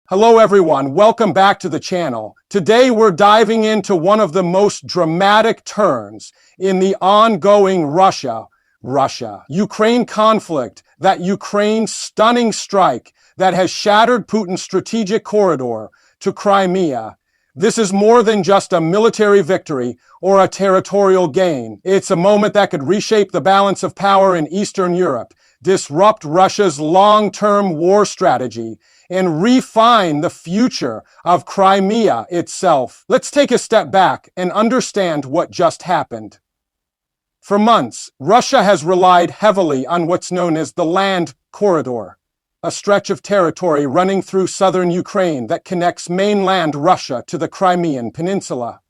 Hello everyone, welcome back to the channel. Today we're diving into one of the most dramatic turns in the ongoing Russia-Ukraine conflict, that Ukraine's stunning strike that has shattered Putin's strategic corridor to Crimea. This is more than just a military victory or a territorial gain. It's a moment that could reshape the balance of power in Eastern Europe, disrupt Russia's long-term war strategy, and refine the future of Crimea itself. Let's take a step back and understand what just happened. For months, Russia has relied heavily on what's known as the land corridor, a stretch of territory running through southern Ukraine that connects mainland Russia to the Crimean Peninsula.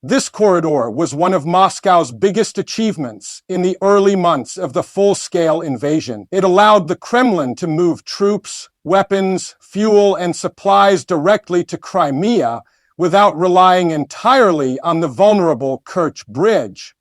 This corridor was one of Moscow's biggest achievements in the early months of the full-scale invasion. It allowed the Kremlin to move troops, weapons, fuel, and supplies directly to Crimea without relying entirely on the vulnerable Kerch Bridge.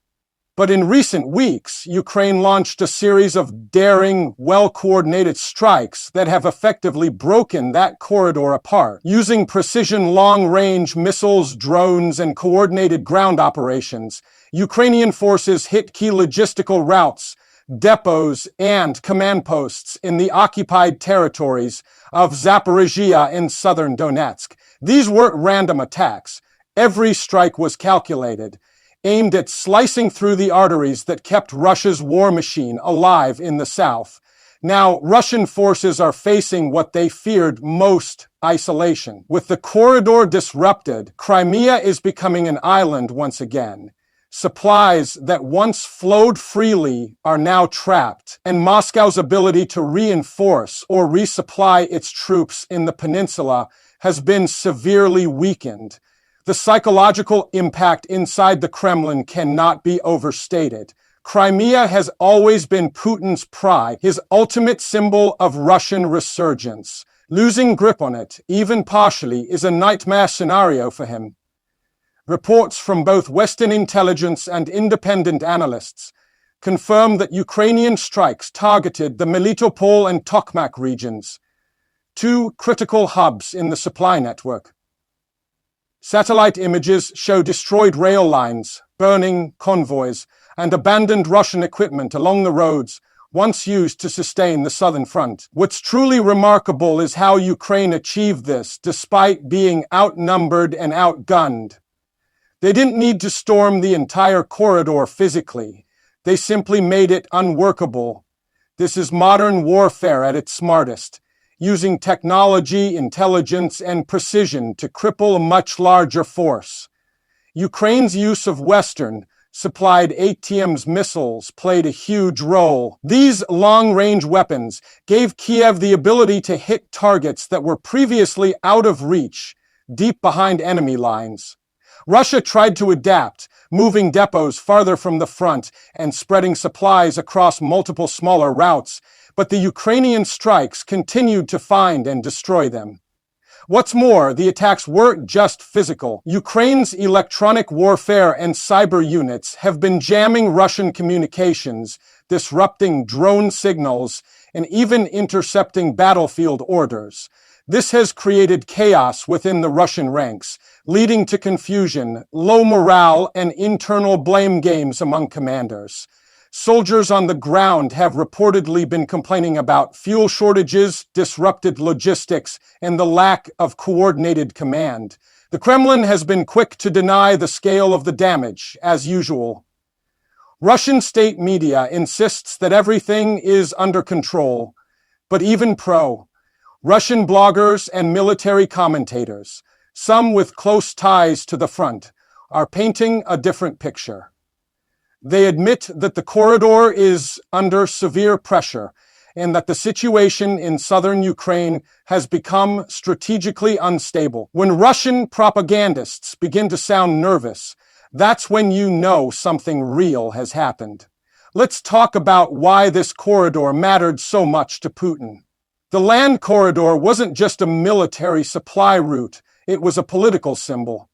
But in recent weeks, Ukraine launched a series of daring, well-coordinated strikes that have effectively broken that corridor apart. Using precision long-range missiles, drones, and coordinated ground operations, Ukrainian forces hit key logistical routes, depots, and command posts in the occupied territories of Zaporizhia and southern Donetsk. These weren't random attacks. Every strike was calculated, aimed at slicing through the arteries that kept Russia's war machine alive in the south. Now, Russian forces are facing what they feared most: isolation. With the corridor disrupted, Crimea is becoming an island once again. Supplies that once flowed freely are now trapped, and Moscow's ability to reinforce or resupply its troops in the peninsula has been severely weakened. The psychological impact inside the Kremlin cannot be overstated. Crimea has always been Putin's pride, his ultimate symbol of Russian resurgence. Losing grip on it, even partially, is a nightmare scenario for him. Reports from both Western intelligence and independent analysts confirm that Ukrainian strikes targeted the Melitopol and Tokmak regions, two critical hubs in the supply network. Satellite images show destroyed rail lines, burning convoys, and abandoned Russian equipment along the roads once used to sustain the southern front. What's truly remarkable is how Ukraine achieved this despite being outnumbered and outgunned. They didn't need to storm the entire corridor physically. They simply made it unworkable. This is modern warfare at its smartest, using technology, intelligence, and precision to cripple a much larger force. Ukraine's use of Western supplied ATACMS missiles played a huge role. These long-range weapons gave Kiev the ability to hit targets that were previously out of reach, deep behind enemy lines. Russia tried to adapt, moving depots farther from the front and spreading supplies across multiple smaller routes, but the Ukrainian strikes continued to find and destroy them. What's more, the attacks weren't just physical. Ukraine's electronic warfare and cyber units have been jamming Russian communications, disrupting drone signals, and even intercepting battlefield orders. This has created chaos within the Russian ranks, leading to confusion, low morale, and internal blame games among commanders. Soldiers on the ground have reportedly been complaining about fuel shortages, disrupted logistics, and the lack of coordinated command. The Kremlin has been quick to deny the scale of the damage, as usual. Russian state media insists that everything is under control, but even Russian bloggers and military commentators, some with close ties to the front, are painting a different picture. They admit that the corridor is under severe pressure and that the situation in southern Ukraine has become strategically unstable. When Russian propagandists begin to sound nervous, that's when you know something real has happened. Let's talk about why this corridor mattered so much to Putin. The land corridor wasn't just a military supply route, it was a political symbol.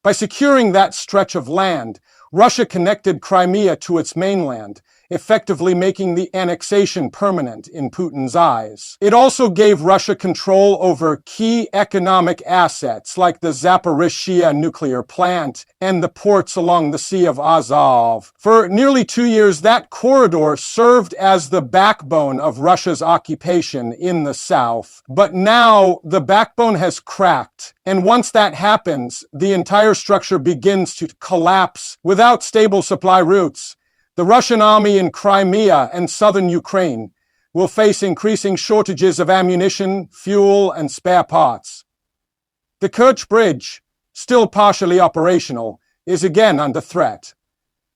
By securing that stretch of land, Russia connected Crimea to its mainland, effectively making the annexation permanent in Putin's eyes. It also gave Russia control over key economic assets like the Zaporizhzhia nuclear plant and the ports along the Sea of Azov. For nearly 2 years, that corridor served as the backbone of Russia's occupation in the south. But now the backbone has cracked, and once that happens, the entire structure begins to collapse. Without stable supply routes, the Russian army in Crimea and southern Ukraine will face increasing shortages of ammunition, fuel, and spare parts. The Kerch Bridge, still partially operational, is again under threat.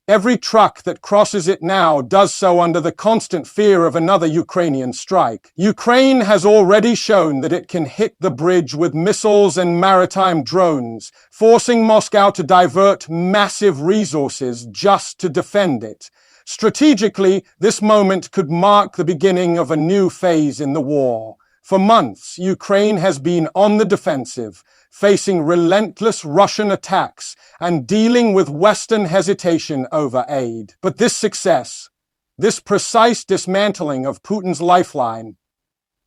Every truck that crosses it now does so under the constant fear of another Ukrainian strike. Ukraine has already shown that it can hit the bridge with missiles and maritime drones, forcing Moscow to divert massive resources just to defend it. Strategically, this moment could mark the beginning of a new phase in the war. For months, Ukraine has been on the defensive, facing relentless Russian attacks and dealing with Western hesitation over aid. But this success, this precise dismantling of Putin's lifeline,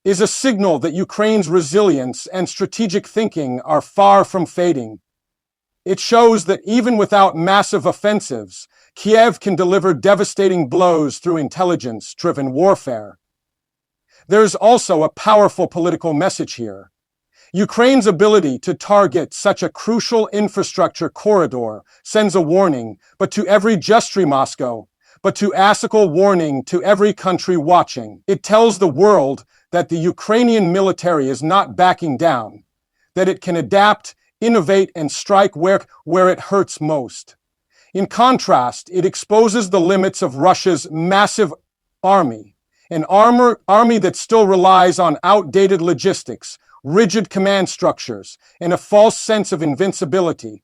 is a signal that Ukraine's resilience and strategic thinking are far from fading. It shows that even without massive offensives, Kiev can deliver devastating blows through intelligence-driven warfare. There's also a powerful political message here. Ukraine's ability to target such a crucial infrastructure corridor sends a warning, but to every Justry Moscow, but to ATACMS warning to every country watching. It tells the world that the Ukrainian military is not backing down, that it can adapt, innovate, and strike where it hurts most. In contrast, it exposes the limits of Russia's massive army, an army that still relies on outdated logistics, rigid command structures, and a false sense of invincibility.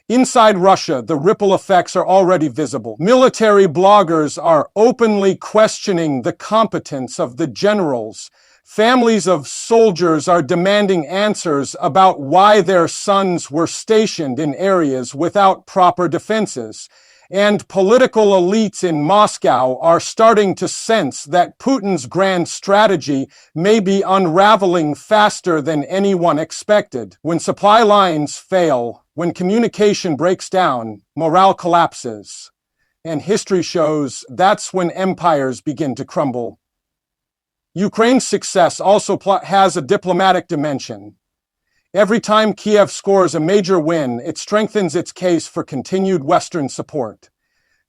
Inside Russia, the ripple effects are already visible. Military bloggers are openly questioning the competence of the generals. Families of soldiers are demanding answers about why their sons were stationed in areas without proper defenses. And political elites in Moscow are starting to sense that Putin's grand strategy may be unraveling faster than anyone expected. When supply lines fail, when communication breaks down, morale collapses. And history shows that's when empires begin to crumble. Ukraine's success also has a diplomatic dimension. Every time Kiev scores a major win, it strengthens its case for continued Western support.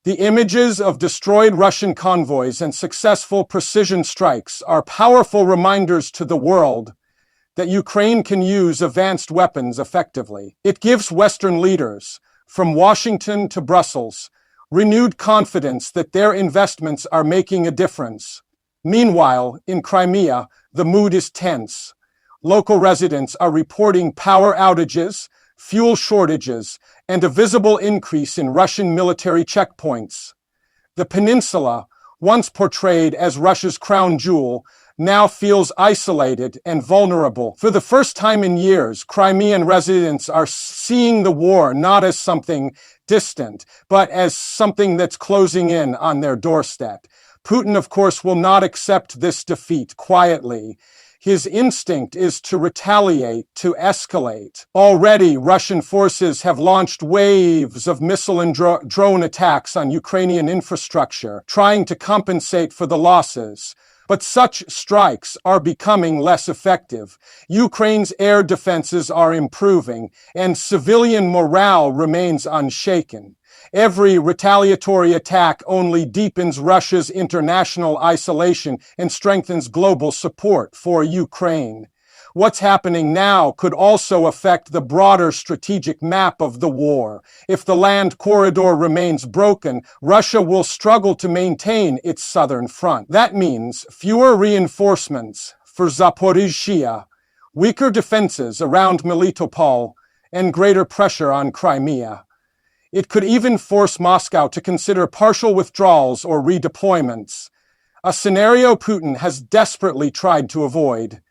The images of destroyed Russian convoys and successful precision strikes are powerful reminders to the world that Ukraine can use advanced weapons effectively. It gives Western leaders, from Washington to Brussels, renewed confidence that their investments are making a difference. Meanwhile, in Crimea, the mood is tense. Local residents are reporting power outages, fuel shortages, and a visible increase in Russian military checkpoints. The peninsula, once portrayed as Russia's crown jewel, now feels isolated and vulnerable. For the first time in years, Crimean residents are seeing the war not as something distant, but as something that's closing in on their doorstep. Putin, of course, will not accept this defeat quietly. His instinct is to retaliate, to escalate. Already, Russian forces have launched waves of missile and drone attacks on Ukrainian infrastructure, trying to compensate for the losses. But such strikes are becoming less effective. Ukraine's air defenses are improving, and civilian morale remains unshaken. Every retaliatory attack only deepens Russia's international isolation and strengthens global support for Ukraine. What's happening now could also affect the broader strategic map of the war. If the land corridor remains broken, Russia will struggle to maintain its southern front. That means fewer reinforcements for Zaporizhzhia, weaker defenses around Melitopol, and greater pressure on Crimea. It could even force Moscow to consider partial withdrawals or redeployments, a scenario Putin has desperately tried to avoid.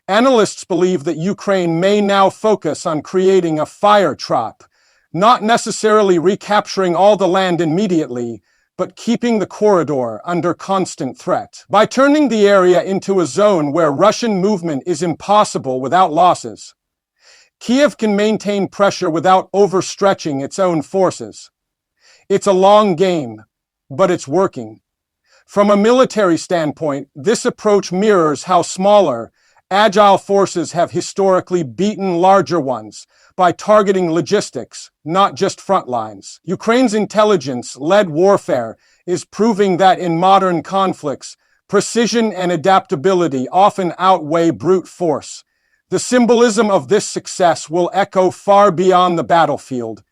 Analysts believe that Ukraine may now focus on creating a fire trap, not necessarily recapturing all the land immediately, but keeping the corridor under constant threat. By turning the area into a zone where Russian movement is impossible without losses, Kiev can maintain pressure without overstretching its own forces. It's a long game, but it's working. From a military standpoint, this approach mirrors how smaller, agile forces have historically beaten larger ones by targeting logistics, not just front lines. Ukraine's intelligence-led warfare is proving that in modern conflicts, precision and adaptability often outweigh brute force. The symbolism of this success will echo far beyond the battlefield.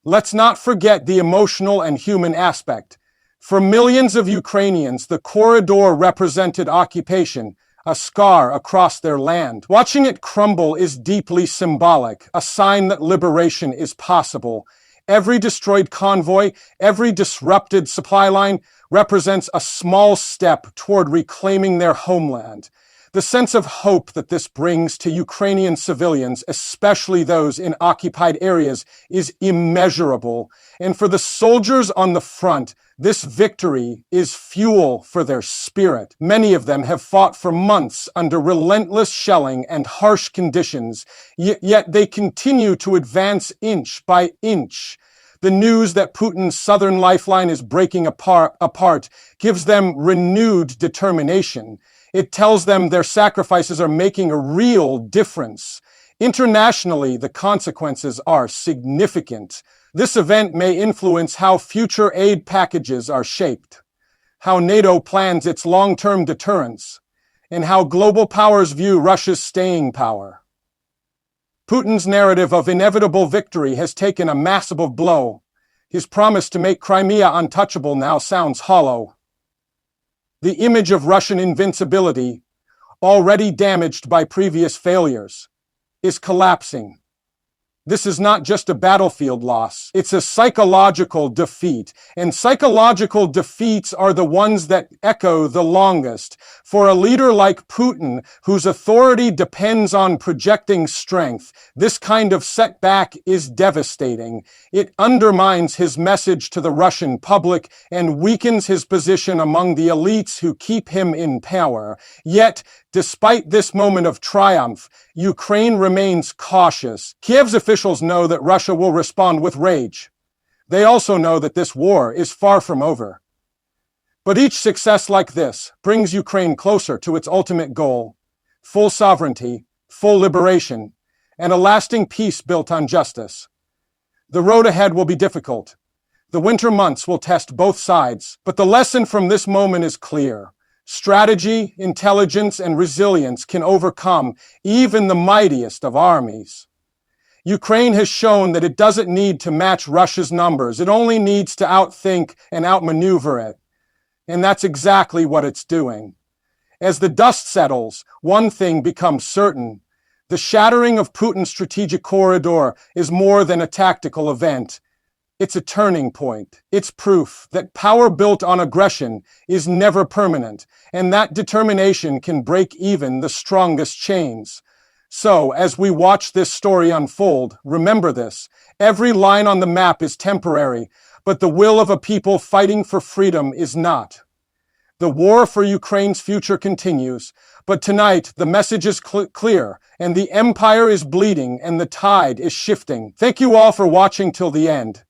Let's not forget the emotional and human aspect. For millions of Ukrainians, the corridor represented occupation, a scar across their land. Watching it crumble is deeply symbolic, a sign that liberation is possible. Every destroyed convoy, every disrupted supply line represents a small step toward reclaiming their homeland. The sense of hope that this brings to Ukrainian civilians, especially those in occupied areas, is immeasurable. And for the soldiers on the front, this victory is fuel for their spirit. Many of them have fought for months under relentless shelling and harsh conditions, yet they continue to advance inch by inch. The news that Putin's southern lifeline is breaking apart gives them renewed determination. It tells them their sacrifices are making a real difference. Internationally, the consequences are significant. This event may influence how future aid packages are shaped, how NATO plans its long-term deterrence, and how global powers view Russia's staying power. Putin's narrative of inevitable victory has taken a massive blow. His promise to make Crimea untouchable now sounds hollow. The image of Russian invincibility, already damaged by previous failures, is collapsing. This is not just a battlefield loss, it's a psychological defeat. And psychological defeats are the ones that echo the longest. For a leader like Putin, whose authority depends on projecting strength, this kind of setback is devastating. It undermines his message to the Russian public and weakens his position among the elites who keep him in power. Yet, despite this moment of triumph, Ukraine remains cautious. Kiev's officials know that Russia will respond with rage. They also know that this war is far from over. But each success like this brings Ukraine closer to its ultimate goal: full sovereignty, full liberation, and a lasting peace built on justice. The road ahead will be difficult. The winter months will test both sides, but the lesson from this moment is clear. Strategy, intelligence, and resilience can overcome even the mightiest of armies. Ukraine has shown that it doesn't need to match Russia's numbers. It only needs to outthink and outmaneuver it. And that's exactly what it's doing. As the dust settles, one thing becomes certain. The shattering of Putin's strategic corridor is more than a tactical event. It's a turning point. It's proof that power built on aggression is never permanent, and that determination can break even the strongest chains. So, as we watch this story unfold, remember this: every line on the map is temporary, but the will of a people fighting for freedom is not. The war for Ukraine's future continues, but tonight the message is clear, and the empire is bleeding and the tide is shifting. Thank you all for watching till the end.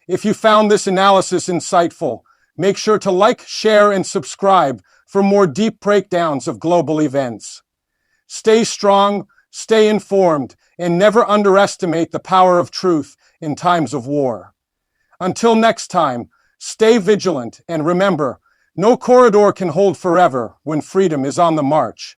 If you found this analysis insightful, make sure to like, share, and subscribe for more deep breakdowns of global events. Stay strong, stay informed, and never underestimate the power of truth in times of war. Until next time, stay vigilant and remember, no corridor can hold forever when freedom is on the march.